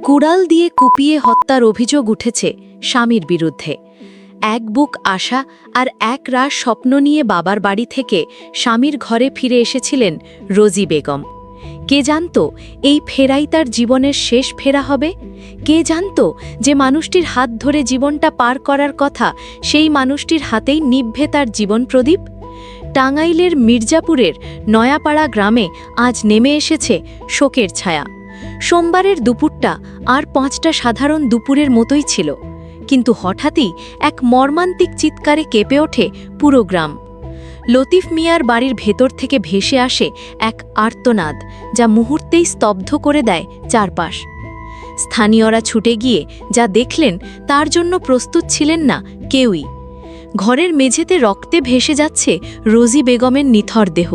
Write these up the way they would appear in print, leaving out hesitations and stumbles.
কুড়াল দিয়ে কুপিয়ে হত্যার অভিযোগ উঠেছে স্বামীর বিরুদ্ধে। এক বুক আশা আর এক রাত স্বপ্ন নিয়ে বাবার বাড়ি থেকে স্বামীর ঘরে ফিরে এসেছিলেন রোজি বেগম। কে জানত এই ফেরাই তার জীবনের শেষ ফেরা হবে? কে জানত যে মানুষটির হাত ধরে জীবনটা পার করার কথা, সেই মানুষটির হাতেই নিভবে তার জীবন প্রদীপ? টাঙ্গাইলের মির্জাপুরের নয়াপাড়া গ্রামে আজ নেমে এসেছে শোকের ছায়া। সোমবারের দুপুরটা আর 5টা সাধারণ দুপুরের মতোই ছিল, কিন্তু হঠাৎই এক মর্মান্তিক চিৎকারে কেঁপে ওঠে পুরো গ্রাম। লতিফ মিয়ার বাড়ির ভেতর থেকে ভেসে আসে এক আর্তনাদ, যা মুহূর্তেই স্তব্ধ করে দেয় চারপাশ। স্থানীয়রা ছুটে গিয়ে যা দেখলেন তার জন্য প্রস্তুত ছিলেন না কেউই। ঘরের মেঝেতে রক্তে ভেসে যাচ্ছে রোজি বেগমের নিথর দেহ,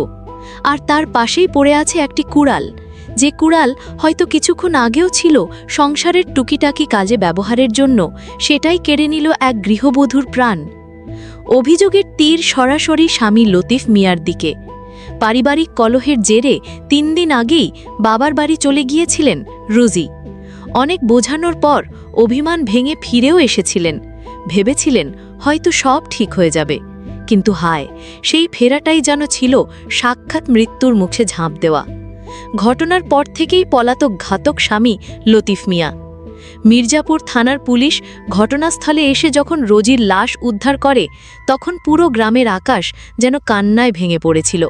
আর তার পাশেই পড়ে আছে একটি কুড়াল, যে কুড়াল হয়তো কিছুক্ষণ আগেও ছিল সংসারের টুকিটাকি কাজে ব্যবহারের জন্য, সেটাই কেড়ে নিল এক গৃহবধূর প্রাণ। অভিযোগের তীর সরাসরি স্বামী লতিফ মিয়ার দিকে। পারিবারিক কলহের জেরে 3 দিন আগেই বাবার বাড়ি চলে গিয়েছিলেন রোজি। অনেক বোঝানোর পর অভিমান ভেঙে ফিরেও এসেছিলেন, ভেবেছিলেন হয়তো সব ঠিক হয়ে যাবে। কিন্তু হায়, সেই ফেরাটাই যেন ছিল সাক্ষাৎ মৃত্যুর মুখে ঝাঁপ দেওয়া। ঘটনার পর থেকেই পলাতক ঘাতক স্বামী লতিফ মিয়া। মির্জাপুর থানার পুলিশ ঘটনাস্থলে এসে যখন রোজির লাশ উদ্ধার করে, তখন পুরো গ্রামের আকাশ যেন কান্নায় ভেঙে পড়েছিল।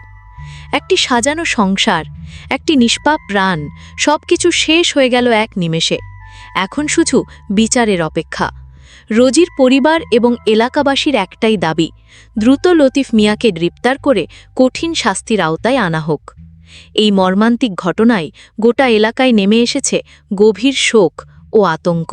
একটি সাজানো সংসার, একটি নিষ্পাপ প্রাণ, সবকিছু শেষ হয়ে গেল এক নিমেষে। এখন শুধু বিচারের অপেক্ষা। রোজির পরিবার এবং এলাকাবাসীর একটাই দাবি, দ্রুত লতিফ মিয়াকে গ্রেপ্তার করে কঠিন শাস্তির আওতায় আনা হোক। এই মর্মান্তিক ঘটনায় গোটা এলাকায় নেমে এসেছে গভীর শোক ও আতঙ্ক।